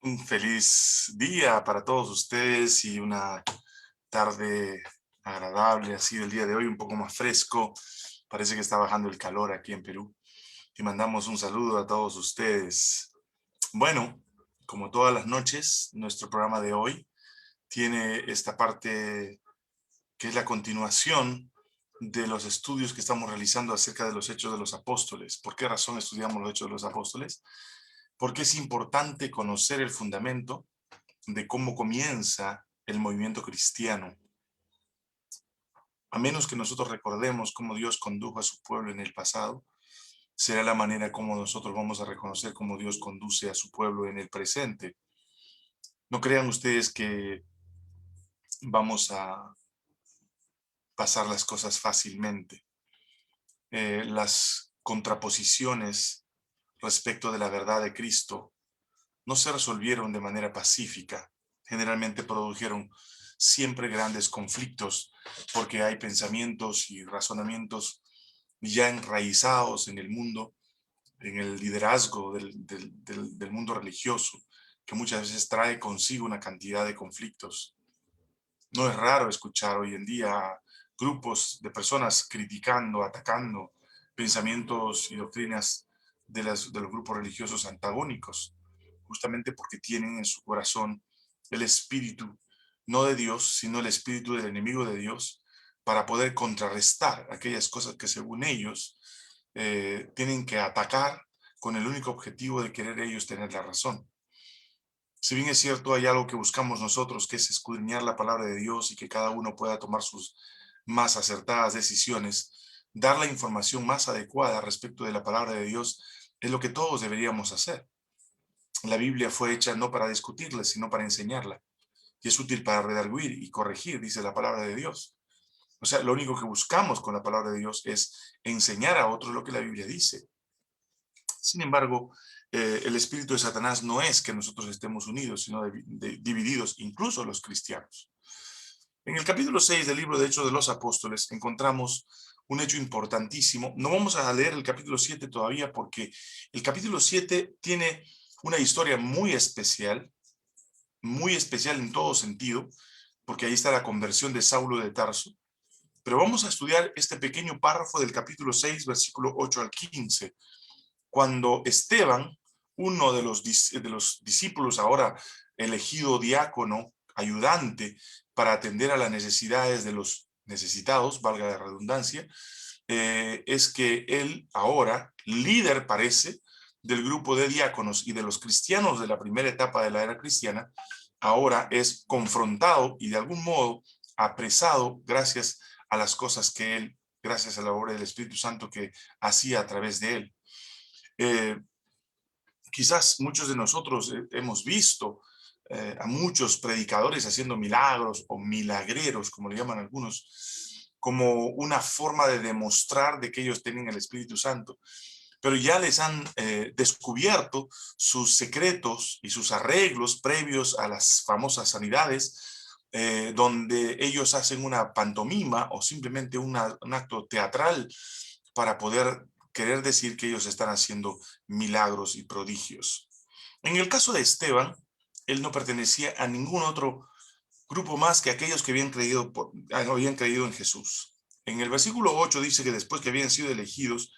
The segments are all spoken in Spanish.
Un feliz día para todos ustedes y una tarde agradable, así del día de hoy, un poco más fresco. Parece que está bajando el calor aquí en Perú. Y mandamos un saludo a todos ustedes. Bueno, como todas las noches, nuestro programa de hoy tiene esta parte que es la continuación de los estudios que estamos realizando acerca de los Hechos de los Apóstoles. ¿Por qué razón estudiamos los Hechos de los Apóstoles? Porque es importante conocer el fundamento de cómo comienza el movimiento cristiano. A menos que nosotros recordemos cómo Dios condujo a su pueblo en el pasado, será la manera como nosotros vamos a reconocer cómo Dios conduce a su pueblo en el presente. No crean ustedes que vamos a pasar las cosas fácilmente. Las contraposiciones respecto de la verdad de Cristo no se resolvieron de manera pacífica. Generalmente produjeron siempre grandes conflictos porque hay pensamientos y razonamientos ya enraizados en el mundo, en el liderazgo del mundo religioso, que muchas veces trae consigo una cantidad de conflictos. No es raro escuchar hoy en día grupos de personas criticando, atacando pensamientos y doctrinas de los grupos religiosos antagónicos, justamente porque tienen en su corazón el espíritu, no de Dios, sino el espíritu del enemigo de Dios, para poder contrarrestar aquellas cosas que según ellos tienen que atacar con el único objetivo de querer ellos tener la razón. Si bien es cierto, hay algo que buscamos nosotros, que es escudriñar la palabra de Dios y que cada uno pueda tomar sus más acertadas decisiones, dar la información más adecuada respecto de la palabra de Dios, es lo que todos deberíamos hacer. La Biblia fue hecha no para discutirla, sino para enseñarla. Y es útil para redarguir y corregir, dice la palabra de Dios. O sea, lo único que buscamos con la palabra de Dios es enseñar a otros lo que la Biblia dice. Sin embargo, el espíritu de Satanás no es que nosotros estemos unidos, sino divididos, incluso los cristianos. En el capítulo 6 del libro de Hechos de los Apóstoles encontramos un hecho importantísimo. No vamos a leer el capítulo 7 todavía porque el capítulo 7 tiene una historia muy especial en todo sentido, porque ahí está la conversión de Saulo de Tarso. Pero vamos a estudiar este pequeño párrafo del capítulo 6, versículo 8 al 15, cuando Esteban, uno de los discípulos ahora elegido diácono, ayudante, para atender a las necesidades de los necesitados, valga la redundancia, es que él ahora, líder parece, del grupo de diáconos y de los cristianos de la primera etapa de la era cristiana, ahora es confrontado y de algún modo apresado gracias a las cosas que él, gracias a la obra del Espíritu Santo que hacía a través de él. Eh, Quizás muchos de nosotros hemos visto a muchos predicadores haciendo milagros o milagreros, como le llaman algunos, como una forma de demostrar de que ellos tienen el Espíritu Santo. Pero ya les han descubierto sus secretos y sus arreglos previos a las famosas sanidades, donde ellos hacen una pantomima o simplemente un acto teatral para poder querer decir que ellos están haciendo milagros y prodigios. En el caso de Esteban, él no pertenecía a ningún otro grupo más que aquellos que habían creído en Jesús. En el versículo 8 dice que después que habían sido elegidos,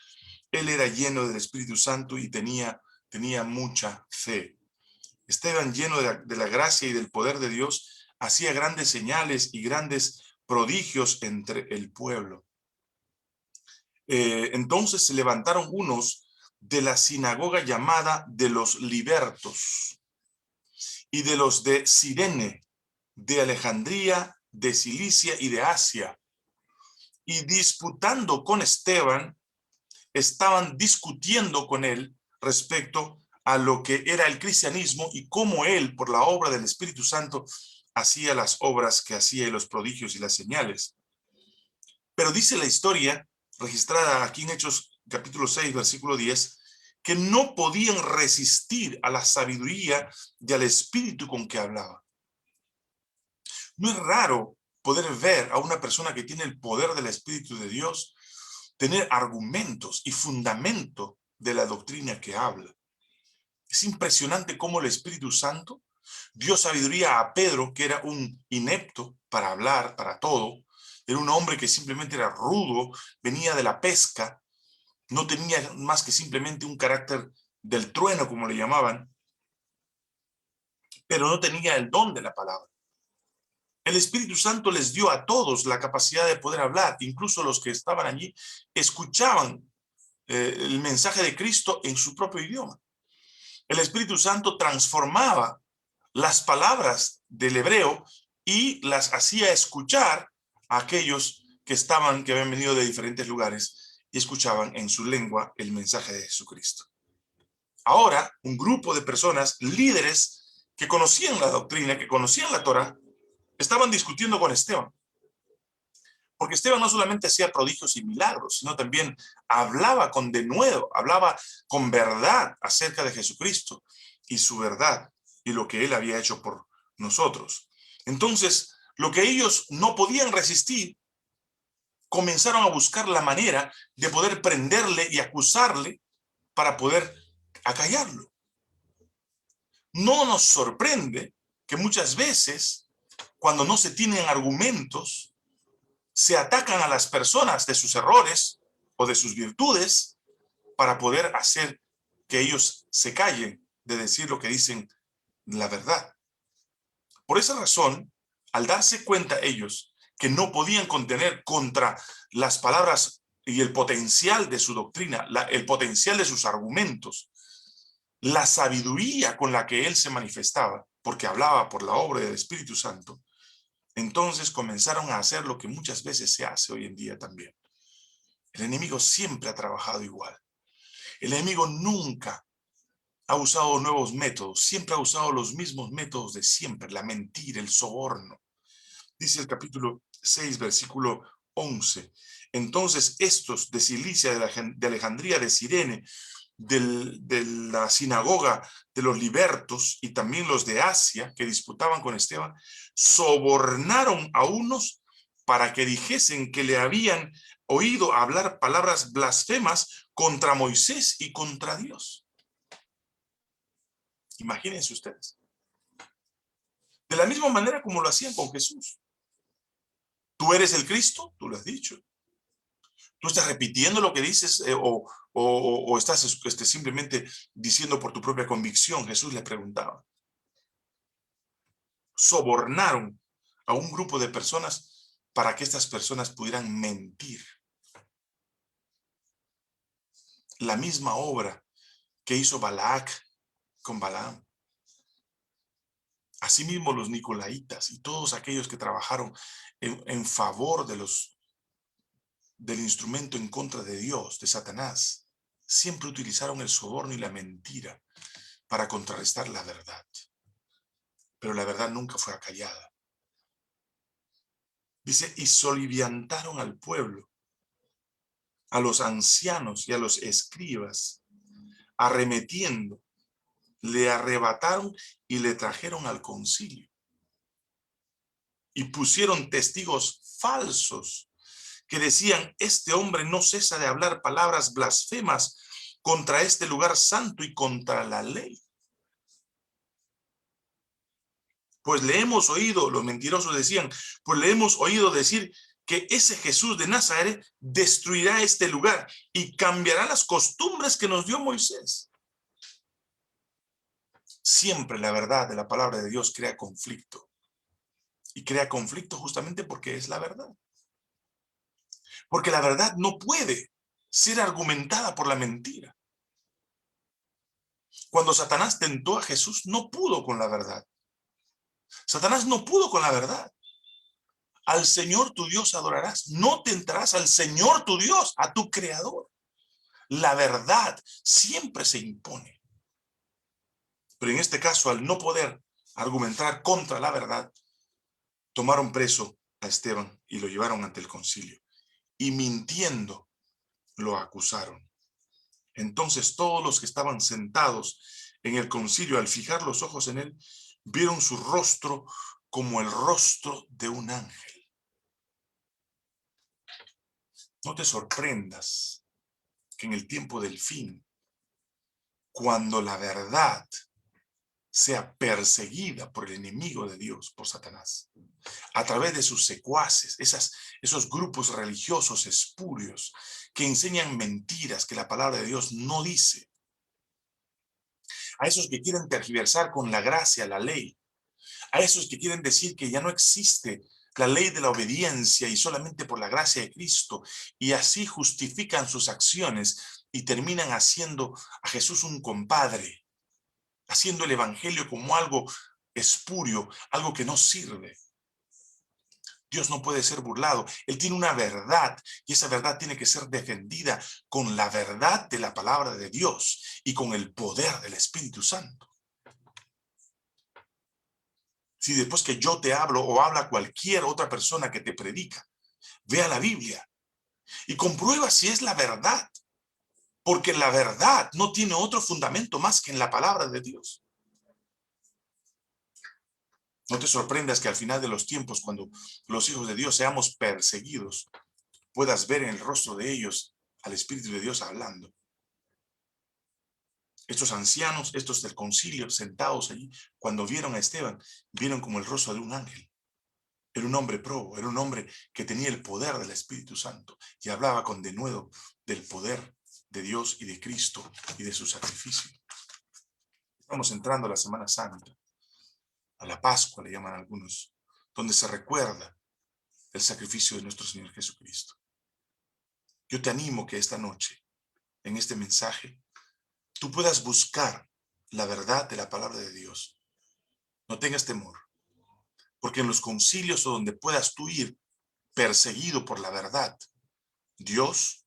él era lleno del Espíritu Santo y tenía mucha fe. Esteban, lleno de la gracia y del poder de Dios, hacía grandes señales y grandes prodigios entre el pueblo. Entonces se levantaron unos de la sinagoga llamada de los libertos y de los de Cirene, de Alejandría, de Cilicia y de Asia, y disputando con Esteban, estaban discutiendo con él respecto a lo que era el cristianismo y cómo él, por la obra del Espíritu Santo, hacía las obras que hacía y los prodigios y las señales. Pero dice la historia, registrada aquí en Hechos capítulo 6, versículo 10, que no podían resistir a la sabiduría y al espíritu con que hablaba. No es raro poder ver a una persona que tiene el poder del Espíritu de Dios tener argumentos y fundamento de la doctrina que habla. Es impresionante cómo el Espíritu Santo dio sabiduría a Pedro, que era un inepto para hablar, para todo. Era un hombre que simplemente era rudo, venía de la pesca, no tenía más que simplemente un carácter del trueno, como le llamaban, pero no tenía el don de la palabra. El Espíritu Santo les dio a todos la capacidad de poder hablar, incluso los que estaban allí escuchaban el mensaje de Cristo en su propio idioma. El Espíritu Santo transformaba las palabras del hebreo y las hacía escuchar a aquellos que habían venido de diferentes lugares y escuchaban en su lengua el mensaje de Jesucristo. Ahora, un grupo de personas, líderes que conocían la doctrina, que conocían la Torá, estaban discutiendo con Esteban. Porque Esteban no solamente hacía prodigios y milagros, sino también hablaba con denuedo, hablaba con verdad acerca de Jesucristo y su verdad y lo que él había hecho por nosotros. Entonces, lo que ellos no podían resistir, comenzaron a buscar la manera de poder prenderle y acusarle para poder acallarlo. No nos sorprende que muchas veces, cuando no se tienen argumentos, se atacan a las personas de sus errores o de sus virtudes para poder hacer que ellos se callen de decir lo que dicen la verdad. Por esa razón, al darse cuenta ellos que no podían contener contra las palabras y el potencial de su doctrina, el potencial de sus argumentos, la sabiduría con la que él se manifestaba, porque hablaba por la obra del Espíritu Santo, entonces comenzaron a hacer lo que muchas veces se hace hoy en día también. El enemigo siempre ha trabajado igual. El enemigo nunca ha usado nuevos métodos, siempre ha usado los mismos métodos de siempre, la mentira, el soborno. Dice el capítulo 6, versículo 11. Entonces estos de Cilicia, de Alejandría, de Cirene, de la sinagoga de los libertos y también los de Asia que disputaban con Esteban, sobornaron a unos para que dijesen que le habían oído hablar palabras blasfemas contra Moisés y contra Dios. Imagínense ustedes. De la misma manera como lo hacían con Jesús. ¿Tú eres el Cristo? Tú lo has dicho. ¿Tú estás repitiendo lo que dices o estás simplemente diciendo por tu propia convicción? Jesús le preguntaba. Sobornaron a un grupo de personas para que estas personas pudieran mentir. La misma obra que hizo Balac con Balaam. Asimismo los nicolaitas y todos aquellos que trabajaron en favor del instrumento en contra de Dios, de Satanás, siempre utilizaron el soborno y la mentira para contrarrestar la verdad. Pero la verdad nunca fue acallada. Dice, y soliviantaron al pueblo, a los ancianos y a los escribas, arremetiendo, le arrebataron y le trajeron al concilio. Y pusieron testigos falsos que decían, este hombre no cesa de hablar palabras blasfemas contra este lugar santo y contra la ley. Pues le hemos oído, los mentirosos decían, pues le hemos oído decir que ese Jesús de Nazaret destruirá este lugar y cambiará las costumbres que nos dio Moisés. Siempre la verdad de la palabra de Dios crea conflicto. Y crea conflicto justamente porque es la verdad. Porque la verdad no puede ser argumentada por la mentira. Cuando Satanás tentó a Jesús, no pudo con la verdad. Satanás no pudo con la verdad. Al Señor tu Dios adorarás. No tentarás al Señor tu Dios, a tu Creador. La verdad siempre se impone. Pero en este caso, al no poder argumentar contra la verdad, tomaron preso a Esteban y lo llevaron ante el concilio. Y mintiendo, lo acusaron. Entonces todos los que estaban sentados en el concilio, al fijar los ojos en él, vieron su rostro como el rostro de un ángel. No te sorprendas que en el tiempo del fin, cuando la verdad sea perseguida por el enemigo de Dios, por Satanás, a través de sus secuaces, esos grupos religiosos espurios que enseñan mentiras que la palabra de Dios no dice, a esos que quieren tergiversar con la gracia la ley, a esos que quieren decir que ya no existe la ley de la obediencia y solamente por la gracia de Cristo, y así justifican sus acciones y terminan haciendo a Jesús un compadre, haciendo el evangelio como algo espurio, algo que no sirve. Dios no puede ser burlado. Él tiene una verdad y esa verdad tiene que ser defendida con la verdad de la palabra de Dios y con el poder del Espíritu Santo. Si después que yo te hablo o habla cualquier otra persona que te predica, ve a la Biblia y comprueba si es la verdad, porque la verdad no tiene otro fundamento más que en la palabra de Dios. No te sorprendas que al final de los tiempos, cuando los hijos de Dios seamos perseguidos, puedas ver en el rostro de ellos al Espíritu de Dios hablando. Estos ancianos, estos del concilio, sentados allí, cuando vieron a Esteban, vieron como el rostro de un ángel. Era un hombre probo, era un hombre que tenía el poder del Espíritu Santo y hablaba con denuedo del poder de Dios y de Cristo y de su sacrificio. Estamos entrando a la Semana Santa, a la Pascua le llaman algunos, donde se recuerda el sacrificio de nuestro Señor Jesucristo. Yo te animo que esta noche, en este mensaje, tú puedas buscar la verdad de la palabra de Dios. No tengas temor, porque en los concilios o donde puedas tú ir perseguido por la verdad, Dios,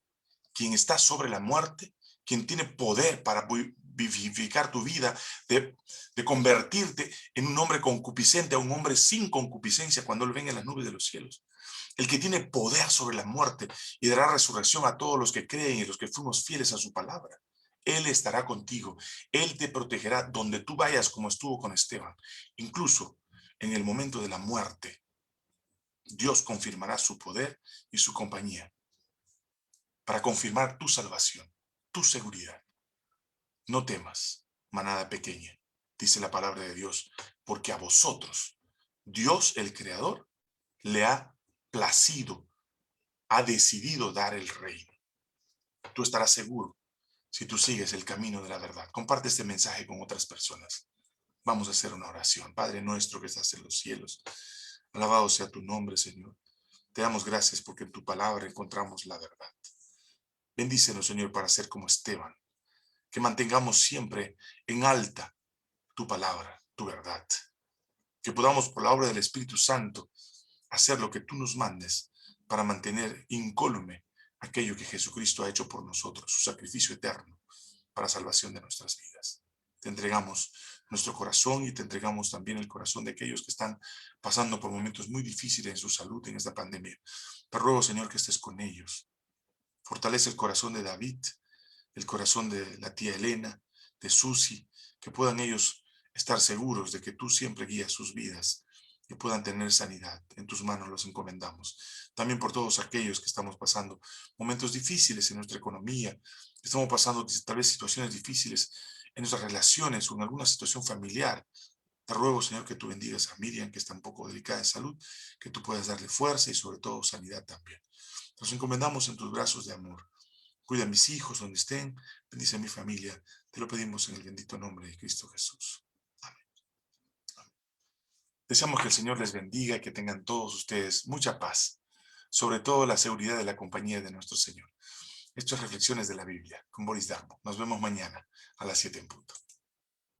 quien está sobre la muerte, quien tiene poder para vivificar tu vida, de convertirte en un hombre concupiscente a un hombre sin concupiscencia cuando Él venga en las nubes de los cielos. El que tiene poder sobre la muerte y dará resurrección a todos los que creen y los que fuimos fieles a su palabra. Él estará contigo. Él te protegerá donde tú vayas, como estuvo con Esteban. Incluso en el momento de la muerte, Dios confirmará su poder y su compañía para confirmar tu salvación, tu seguridad. No temas, manada pequeña, dice la palabra de Dios, porque a vosotros, Dios el Creador, le ha placido, ha decidido dar el reino. Tú estarás seguro si tú sigues el camino de la verdad. Comparte este mensaje con otras personas. Vamos a hacer una oración. Padre nuestro que estás en los cielos, alabado sea tu nombre, Señor. Te damos gracias porque en tu palabra encontramos la verdad. Bendícenos, Señor, para ser como Esteban. Que mantengamos siempre en alta tu palabra, tu verdad. Que podamos, por la obra del Espíritu Santo, hacer lo que tú nos mandes para mantener incólume aquello que Jesucristo ha hecho por nosotros, su sacrificio eterno para salvación de nuestras vidas. Te entregamos nuestro corazón y te entregamos también el corazón de aquellos que están pasando por momentos muy difíciles en su salud en esta pandemia. Te ruego, Señor, que estés con ellos. Fortalece el corazón de David, el corazón de la tía Elena, de Susi, que puedan ellos estar seguros de que tú siempre guías sus vidas, que puedan tener sanidad. En tus manos los encomendamos. También por todos aquellos que estamos pasando momentos difíciles en nuestra economía, que estamos pasando tal vez situaciones difíciles en nuestras relaciones o en alguna situación familiar. Te ruego, Señor, que tú bendigas a Miriam, que está un poco delicada de salud, que tú puedas darle fuerza y sobre todo sanidad también. Nos encomendamos en tus brazos de amor. Cuida a mis hijos donde estén, bendice a mi familia. Te lo pedimos en el bendito nombre de Cristo Jesús. Amén. Amén. Deseamos que el Señor les bendiga y que tengan todos ustedes mucha paz, sobre todo la seguridad de la compañía de nuestro Señor. Esto es Reflexiones de la Biblia con Boris Darmo. Nos vemos mañana a las 7 en punto.